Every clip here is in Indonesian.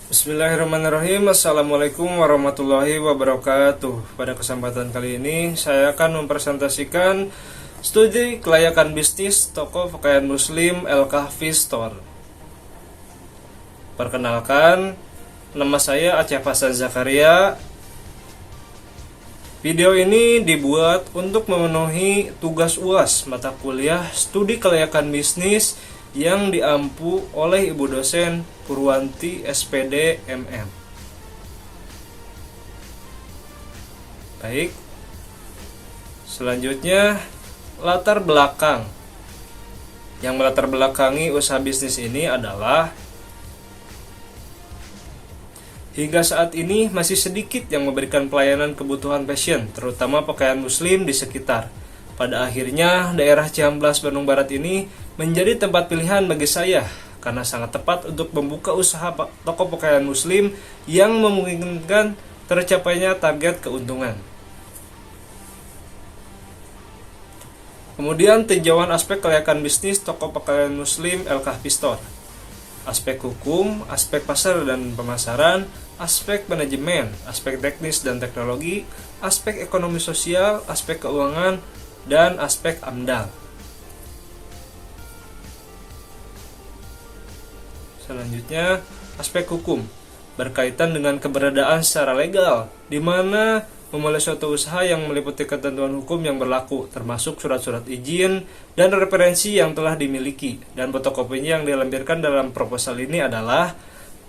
Bismillahirrahmanirrahim. Assalamualaikum warahmatullahi wabarakatuh. Pada kesempatan kali ini saya akan mempresentasikan studi kelayakan bisnis toko pakaian muslim El-Kahfi Store. Perkenalkan, nama saya Aceh Hasan Zakaria. Video ini dibuat untuk memenuhi tugas UAS mata kuliah studi kelayakan bisnis yang diampu oleh Ibu dosen Purwanti SPD MM. Baik. Selanjutnya, latar belakang. Yang melatar belakangi usaha bisnis ini adalah hingga saat ini masih sedikit yang memberikan pelayanan kebutuhan fashion, terutama pakaian muslim di sekitar. Pada akhirnya, daerah Cihampelas Bandung Barat ini menjadi tempat pilihan bagi saya karena sangat tepat untuk membuka usaha toko pakaian muslim yang memungkinkan tercapainya target keuntungan. Kemudian tinjauan aspek kelayakan bisnis toko pakaian muslim El-Kahfi Store. Aspek hukum, aspek pasar dan pemasaran, aspek manajemen, aspek teknis dan teknologi, aspek ekonomi sosial, aspek keuangan, dan aspek AMDAL. Selanjutnya, aspek hukum berkaitan dengan keberadaan secara legal, di mana memulai suatu usaha yang meliputi ketentuan hukum yang berlaku, termasuk surat-surat izin dan referensi yang telah dimiliki, dan fotokopinya yang dilampirkan dalam proposal ini adalah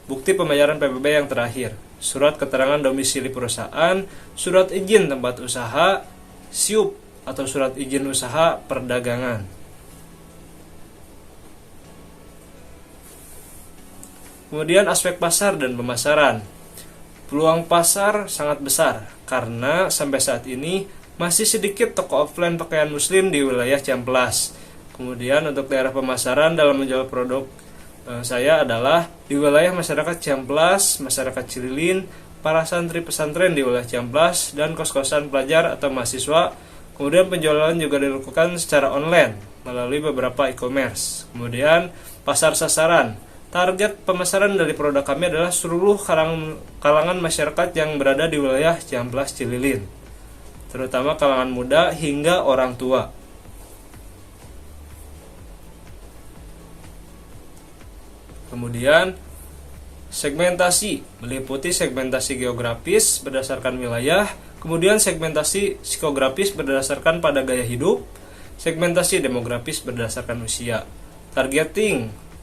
bukti pembayaran PBB yang terakhir, surat keterangan domisili perusahaan, surat izin tempat usaha, SIUP atau surat izin usaha perdagangan. Kemudian aspek pasar dan pemasaran. Peluang pasar sangat besar karena sampai saat ini masih sedikit toko offline pakaian muslim di wilayah Cihampelas. Kemudian untuk daerah pemasaran dalam menjual produk saya adalah di wilayah masyarakat Cihampelas, masyarakat Cililin, para santri pesantren di wilayah Cihampelas, dan kos-kosan pelajar atau mahasiswa. Kemudian penjualan juga dilakukan secara online melalui beberapa e-commerce. Kemudian pasar sasaran. Target pemasaran dari produk kami adalah seluruh kalangan masyarakat yang berada di wilayah Cihampelas Cililin, terutama kalangan muda hingga orang tua. Kemudian segmentasi meliputi segmentasi geografis berdasarkan wilayah, kemudian segmentasi psikografis berdasarkan pada gaya hidup, segmentasi demografis berdasarkan usia.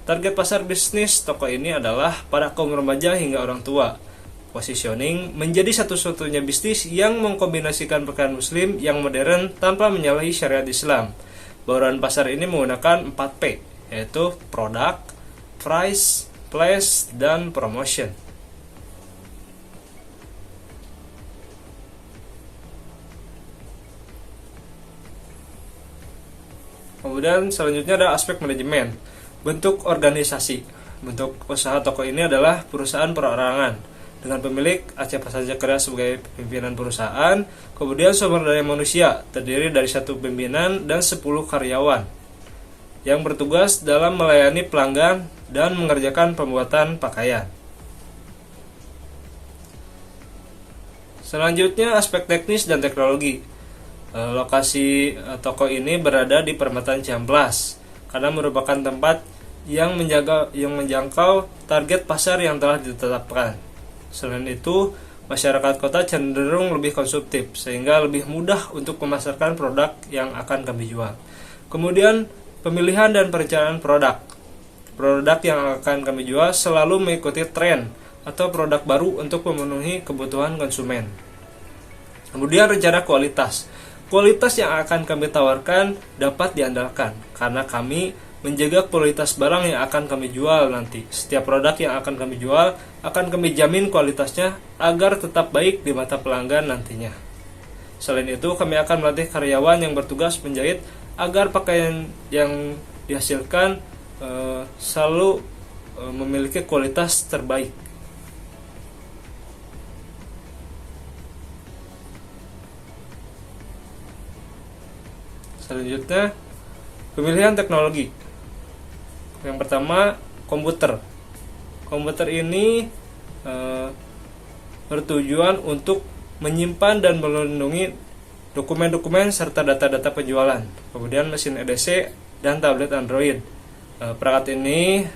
Target pasar bisnis toko ini adalah para kaum remaja hingga orang tua. Positioning menjadi satu-satunya bisnis yang mengkombinasikan pakaian muslim yang modern tanpa menyalahi syariat Islam. Bauran pasar ini menggunakan 4P, yaitu product, price, place, dan promotion. Kemudian selanjutnya ada aspek manajemen. Bentuk organisasi. Bentuk usaha toko ini adalah perusahaan perorangan dengan pemilik Aceh Hasan Zakaria sebagai pimpinan perusahaan. Kemudian sumber daya manusia terdiri dari 1 pimpinan dan 10 karyawan yang bertugas dalam melayani pelanggan dan mengerjakan pembuatan pakaian. Selanjutnya aspek teknis dan teknologi. Lokasi toko ini berada di Perempatan Cihampelas karena merupakan tempat yang menjangkau target pasar yang telah ditetapkan. Selain itu, masyarakat kota cenderung lebih konsumtif sehingga lebih mudah untuk memasarkan produk yang akan kami jual. Kemudian, pemilihan dan perencanaan produk. Produk yang akan kami jual selalu mengikuti tren atau produk baru untuk memenuhi kebutuhan konsumen. Kemudian rencana kualitas. Kualitas yang akan kami tawarkan dapat diandalkan karena kami menjaga kualitas barang yang akan kami jual nanti. Setiap produk yang akan kami jual akan kami jamin kualitasnya agar tetap baik di mata pelanggan nantinya. Selain itu, kami akan melatih karyawan yang bertugas menjahit agar pakaian yang dihasilkan selalu memiliki kualitas terbaik. Selanjutnya, pemilihan teknologi. Yang pertama, komputer. Komputer ini bertujuan untuk menyimpan dan melindungi dokumen-dokumen serta data-data penjualan. Kemudian mesin EDC dan tablet Android. Perangkat ini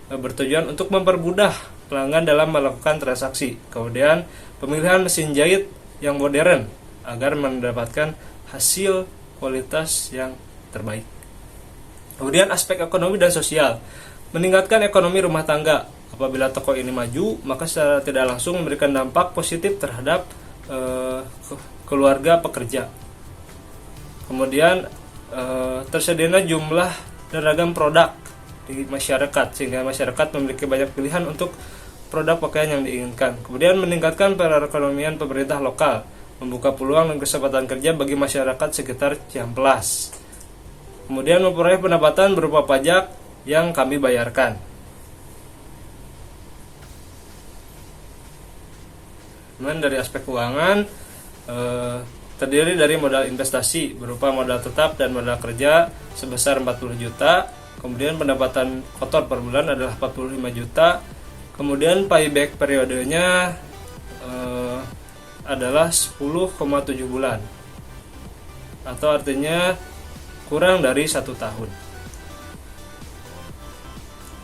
bertujuan untuk mempermudah pelanggan dalam melakukan transaksi. Kemudian pemilihan mesin jahit yang modern agar mendapatkan hasil kualitas yang terbaik. Kemudian aspek ekonomi dan sosial, meningkatkan ekonomi rumah tangga. Apabila toko ini maju, maka secara tidak langsung memberikan dampak positif terhadap keluarga pekerja. Kemudian tersedianya jumlah dan ragam produk di masyarakat, sehingga masyarakat memiliki banyak pilihan untuk produk pakaian yang diinginkan. Kemudian meningkatkan perekonomian pemerintah lokal, membuka peluang dan kesempatan kerja bagi masyarakat sekitar Ciamplas. Kemudian memperoleh pendapatan berupa pajak yang kami bayarkan. Kemudian dari aspek keuangan, terdiri dari modal investasi berupa modal tetap dan modal kerja sebesar 40 juta. Kemudian pendapatan kotor per bulan adalah 45 juta. Kemudian payback periodenya adalah 10,7 bulan, atau artinya kurang dari 1 tahun.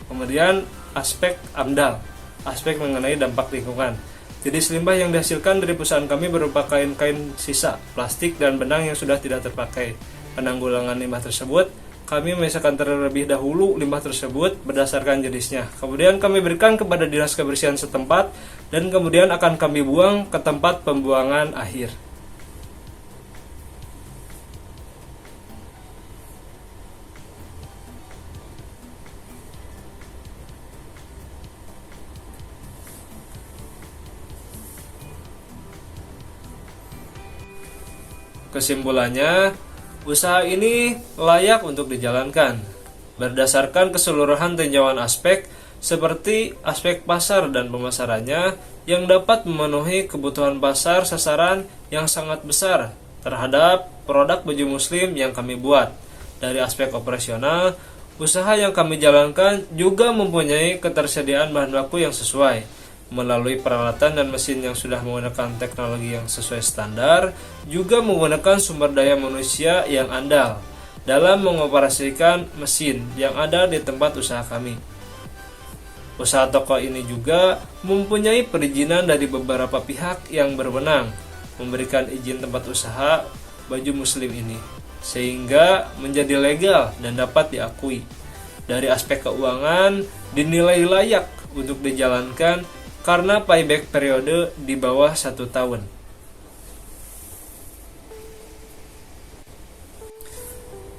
Kemudian aspek AMDAL, aspek mengenai dampak lingkungan. Jenis limbah yang dihasilkan dari perusahaan kami berupa kain-kain sisa, plastik, dan benang yang sudah tidak terpakai. Penanggulangan limbah tersebut, kami memisahkan terlebih dahulu limbah tersebut berdasarkan jenisnya. Kemudian kami berikan kepada dinas kebersihan setempat, dan kemudian akan kami buang ke tempat pembuangan akhir. Kesimpulannya, usaha ini layak untuk dijalankan berdasarkan keseluruhan tinjauan aspek seperti aspek pasar dan pemasarannya yang dapat memenuhi kebutuhan pasar sasaran yang sangat besar terhadap produk baju muslim yang kami buat. Dari aspek operasional, usaha yang kami jalankan juga mempunyai ketersediaan bahan baku yang sesuai melalui peralatan dan mesin yang sudah menggunakan teknologi yang sesuai standar, juga menggunakan sumber daya manusia yang andal dalam mengoperasikan mesin yang ada di tempat usaha kami. Usaha toko ini juga mempunyai perizinan dari beberapa pihak yang berwenang memberikan izin tempat usaha baju muslim ini, sehingga menjadi legal dan dapat diakui. Dari aspek keuangan, dinilai layak untuk dijalankan karena payback periode di bawah 1 tahun.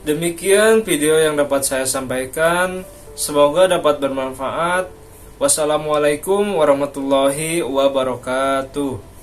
Demikian video yang dapat saya sampaikan. Semoga dapat bermanfaat. Wassalamualaikum warahmatullahi wabarakatuh.